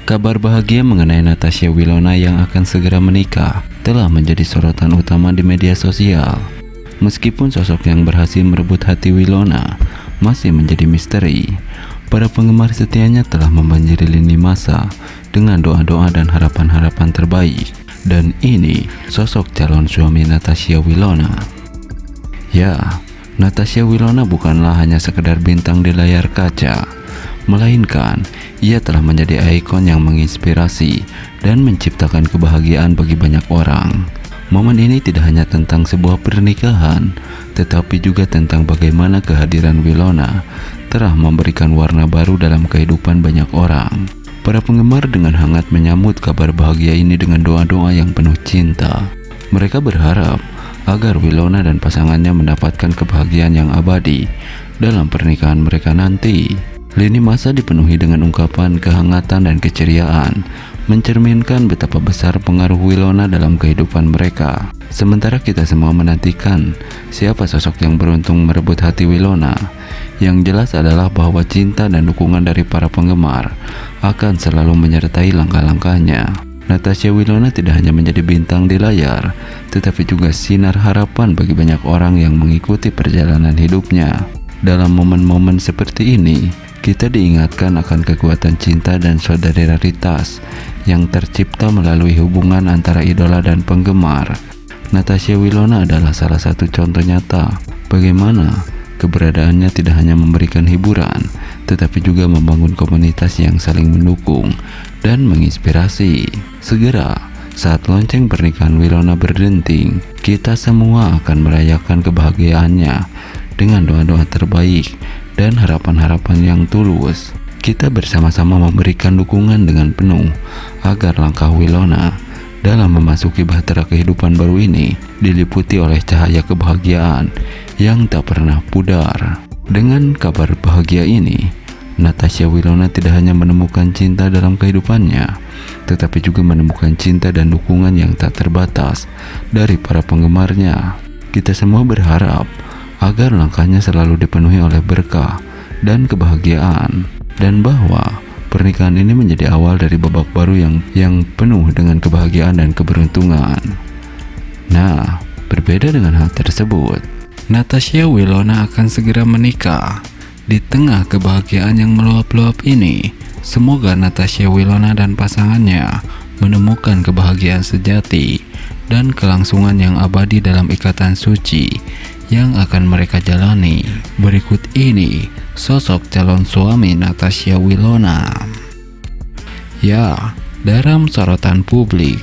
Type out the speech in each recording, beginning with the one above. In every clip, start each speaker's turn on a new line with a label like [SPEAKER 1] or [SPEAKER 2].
[SPEAKER 1] Kabar bahagia mengenai Natasha Wilona yang akan segera menikah telah menjadi sorotan utama di media sosial. Meskipun sosok yang berhasil merebut hati Wilona masih menjadi misteri, para penggemar setianya telah membanjiri lini masa dengan doa-doa dan harapan-harapan terbaik. Dan ini sosok calon suami Natasha Wilona. Ya, Natasha Wilona bukanlah hanya sekedar bintang di layar kaca, melainkan ia telah menjadi ikon yang menginspirasi dan menciptakan kebahagiaan bagi banyak orang. Momen ini tidak hanya tentang sebuah pernikahan, tetapi juga tentang bagaimana kehadiran Wilona telah memberikan warna baru dalam kehidupan banyak orang. Para penggemar dengan hangat menyambut kabar bahagia ini dengan doa-doa yang penuh cinta. Mereka berharap agar Wilona dan pasangannya mendapatkan kebahagiaan yang abadi dalam pernikahan mereka nanti. Lini masa dipenuhi dengan ungkapan kehangatan dan keceriaan, mencerminkan betapa besar pengaruh Wilona dalam kehidupan mereka. Sementara kita semua menantikan siapa sosok yang beruntung merebut hati Wilona. Yang jelas adalah bahwa cinta dan dukungan dari para penggemar akan selalu menyertai langkah-langkahnya. Natasha Wilona tidak hanya menjadi bintang di layar, tetapi juga sinar harapan bagi banyak orang yang mengikuti perjalanan hidupnya. Dalam momen-momen seperti ini, kita diingatkan akan kekuatan cinta dan solidaritas yang tercipta melalui hubungan antara idola dan penggemar. Natasha Wilona adalah salah satu contoh nyata bagaimana keberadaannya tidak hanya memberikan hiburan, tetapi juga membangun komunitas yang saling mendukung dan menginspirasi. Segera, saat lonceng pernikahan Wilona berdenting, kita semua akan merayakan kebahagiaannya dengan doa-doa terbaik dan harapan-harapan yang tulus. Kita bersama-sama memberikan dukungan dengan penuh agar langkah Wilona dalam memasuki bahtera kehidupan baru ini diliputi oleh cahaya kebahagiaan yang tak pernah pudar. Dengan kabar bahagia ini, Natasha Wilona tidak hanya menemukan cinta dalam kehidupannya, tetapi juga menemukan cinta dan dukungan yang tak terbatas dari para penggemarnya. Kita semua berharap agar langkahnya selalu dipenuhi oleh berkah dan kebahagiaan, dan bahwa pernikahan ini menjadi awal dari babak baru yang penuh dengan kebahagiaan dan keberuntungan. Nah, berbeda dengan hal tersebut, Natasha Wilona akan segera menikah. Di tengah kebahagiaan yang meluap-luap ini, semoga Natasha Wilona dan pasangannya menemukan kebahagiaan sejati dan kelangsungan yang abadi dalam ikatan suci yang akan mereka jalani. Berikut ini sosok calon suami Natasha Wilona. Ya, dalam sorotan publik,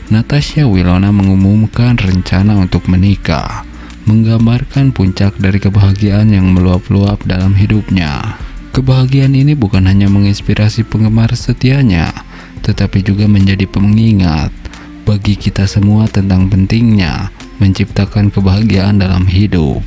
[SPEAKER 1] Natasha Wilona mengumumkan rencana untuk menikah, menggambarkan puncak dari kebahagiaan yang meluap-luap dalam hidupnya. Kebahagiaan ini bukan hanya menginspirasi penggemar setianya, tetapi juga menjadi pengingat bagi kita semua tentang pentingnya menciptakan kebahagiaan dalam hidup.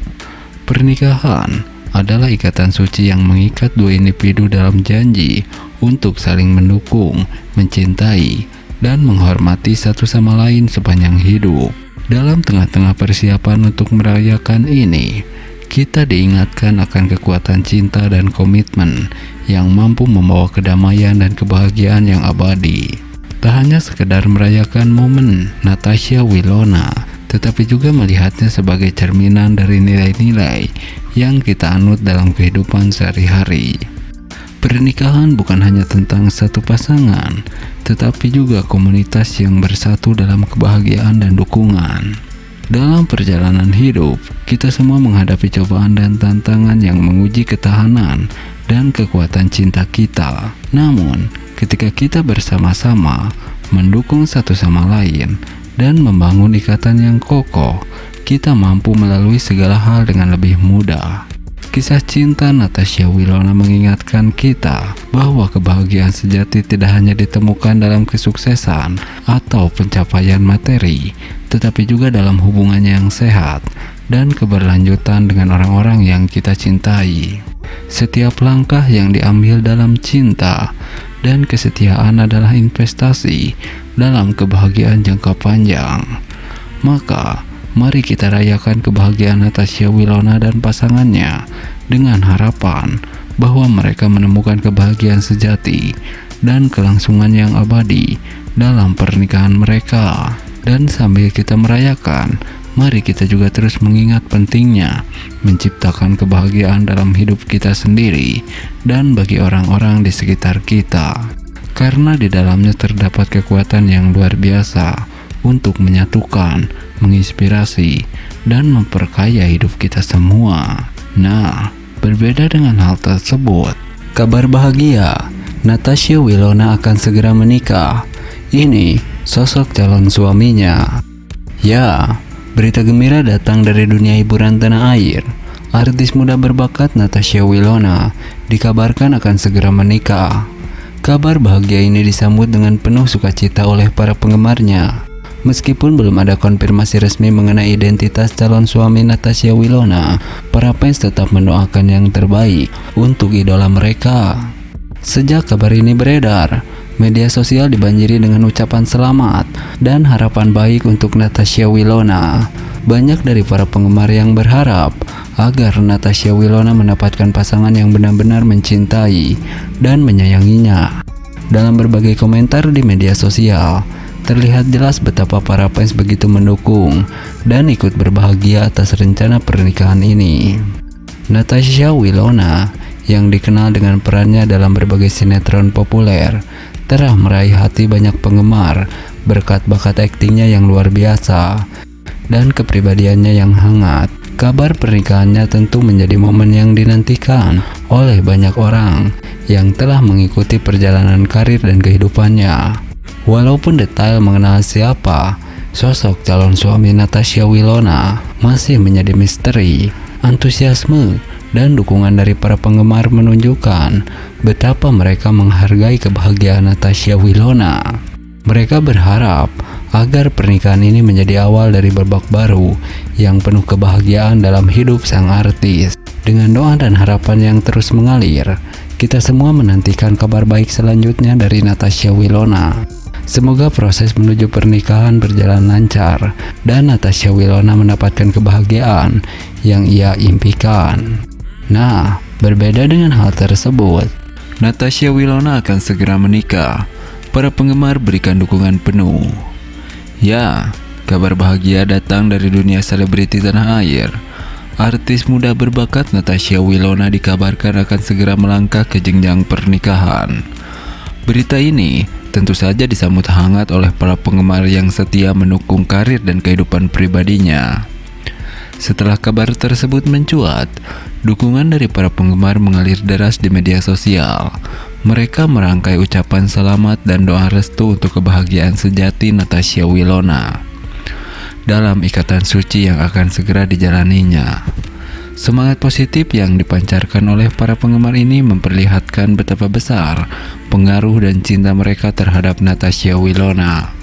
[SPEAKER 1] Pernikahan adalah ikatan suci yang mengikat dua individu dalam janji untuk saling mendukung, mencintai, dan menghormati satu sama lain sepanjang hidup. Dalam tengah-tengah persiapan untuk merayakan ini, kita diingatkan akan kekuatan cinta dan komitmen yang mampu membawa kedamaian dan kebahagiaan yang abadi. Tak hanya sekedar merayakan momen Natasha Wilona, tetapi juga melihatnya sebagai cerminan dari nilai-nilai yang kita anut dalam kehidupan sehari-hari. Pernikahan bukan hanya tentang satu pasangan, tetapi juga komunitas yang bersatu dalam kebahagiaan dan dukungan. Dalam perjalanan hidup, kita semua menghadapi cobaan dan tantangan yang menguji ketahanan dan kekuatan cinta kita. Namun, ketika kita bersama-sama mendukung satu sama lain dan membangun ikatan yang kokoh, kita mampu melalui segala hal dengan lebih mudah. Kisah cinta Natasha Wilona mengingatkan kita bahwa kebahagiaan sejati tidak hanya ditemukan dalam kesuksesan atau pencapaian materi, tetapi juga dalam hubungan yang sehat dan keberlanjutan dengan orang-orang yang kita cintai. Setiap langkah yang diambil dalam cinta dan kesetiaan adalah investasi dalam kebahagiaan jangka panjang. Maka, mari kita rayakan kebahagiaan Natasha Wilona dan pasangannya dengan harapan bahwa mereka menemukan kebahagiaan sejati dan kelangsungan yang abadi dalam pernikahan mereka. Dan sambil kita merayakan, mari kita juga terus mengingat pentingnya menciptakan kebahagiaan dalam hidup kita sendiri dan bagi orang-orang di sekitar kita. Karena di dalamnya terdapat kekuatan yang luar biasa untuk menyatukan, menginspirasi, dan memperkaya hidup kita semua. Nah, berbeda dengan hal tersebut, kabar bahagia, Natasha Wilona akan segera menikah. Ini sosok calon suaminya. Ya, berita gembira datang dari dunia hiburan tanah air. Artis muda berbakat Natasha Wilona dikabarkan akan segera menikah. Kabar bahagia ini disambut dengan penuh sukacita oleh para penggemarnya. Meskipun belum ada konfirmasi resmi mengenai identitas calon suami Natasha Wilona, para fans tetap mendoakan yang terbaik untuk idola mereka. Sejak kabar ini beredar, media sosial dibanjiri dengan ucapan selamat dan harapan baik untuk Natasha Wilona. Banyak dari para penggemar yang berharap agar Natasha Wilona mendapatkan pasangan yang benar-benar mencintai dan menyayanginya. Dalam berbagai komentar di media sosial, terlihat jelas betapa para fans begitu mendukung dan ikut berbahagia atas rencana pernikahan ini. Natasha Wilona yang dikenal dengan perannya dalam berbagai sinetron populer telah meraih hati banyak penggemar berkat bakat aktingnya yang luar biasa dan kepribadiannya yang hangat. Kabar pernikahannya tentu menjadi momen yang dinantikan oleh banyak orang yang telah mengikuti perjalanan karir dan kehidupannya. Walaupun detail mengenal siapa sosok calon suami Natasha Wilona masih menjadi misteri, antusiasme dan dukungan dari para penggemar menunjukkan betapa mereka menghargai kebahagiaan Natasha Wilona. Mereka berharap agar pernikahan ini menjadi awal dari babak baru yang penuh kebahagiaan dalam hidup sang artis. Dengan doa dan harapan yang terus mengalir, kita semua menantikan kabar baik selanjutnya dari Natasha Wilona. Semoga proses menuju pernikahan berjalan lancar dan Natasha Wilona mendapatkan kebahagiaan yang ia impikan. Nah, berbeda dengan hal tersebut, Natasha Wilona akan segera menikah. Para penggemar berikan dukungan penuh. Ya, kabar bahagia datang dari dunia selebriti tanah air. Artis muda berbakat Natasha Wilona dikabarkan akan segera melangkah ke jenjang pernikahan. Berita ini tentu saja disambut hangat oleh para penggemar yang setia mendukung karir dan kehidupan pribadinya. Setelah kabar tersebut mencuat, dukungan dari para penggemar mengalir deras di media sosial. Mereka merangkai ucapan selamat dan doa restu untuk kebahagiaan sejati Natasha Wilona dalam ikatan suci yang akan segera dijalaninya. Semangat positif yang dipancarkan oleh para penggemar ini memperlihatkan betapa besar pengaruh dan cinta mereka terhadap Natasha Wilona.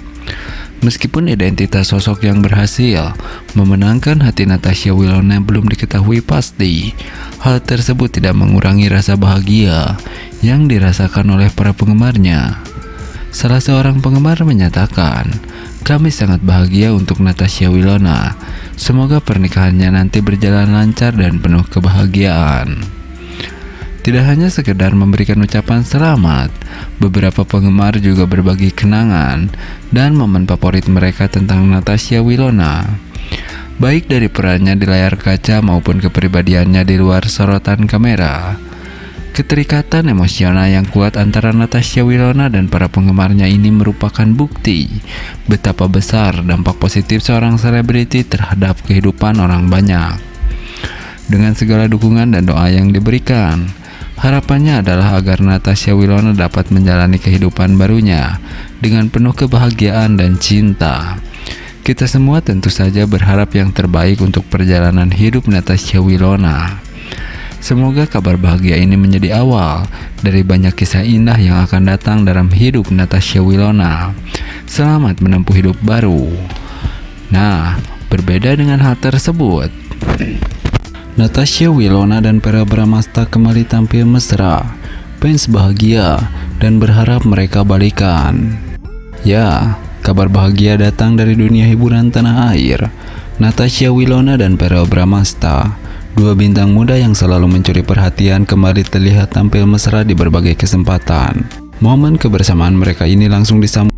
[SPEAKER 1] Meskipun identitas sosok yang berhasil memenangkan hati Natasha Wilona belum diketahui pasti, hal tersebut tidak mengurangi rasa bahagia yang dirasakan oleh para penggemarnya. Salah seorang penggemar menyatakan, "Kami sangat bahagia untuk Natasha Wilona. Semoga pernikahannya nanti berjalan lancar dan penuh kebahagiaan." Tidak hanya sekedar memberikan ucapan selamat, beberapa penggemar juga berbagi kenangan dan momen favorit mereka tentang Natasha Wilona, baik dari perannya di layar kaca maupun kepribadiannya di luar sorotan kamera. Keterikatan emosional yang kuat antara Natasha Wilona dan para penggemarnya ini merupakan bukti betapa besar dampak positif seorang selebriti terhadap kehidupan orang banyak. Dengan segala dukungan dan doa yang diberikan, harapannya adalah agar Natasha Wilona dapat menjalani kehidupan barunya dengan penuh kebahagiaan dan cinta. Kita semua tentu saja berharap yang terbaik untuk perjalanan hidup Natasha Wilona. Semoga kabar bahagia ini menjadi awal dari banyak kisah indah yang akan datang dalam hidup Natasha Wilona. Selamat menempuh hidup baru. Nah, berbeda dengan hal tersebut, Natasha Wilona dan Verrell Bramasta kembali tampil mesra. Fans bahagia dan berharap mereka balikan. Ya, kabar bahagia datang dari dunia hiburan tanah air. Natasha Wilona dan Verrell Bramasta, dua bintang muda yang selalu mencuri perhatian, kembali terlihat tampil mesra di berbagai kesempatan. Momen kebersamaan mereka ini langsung disambut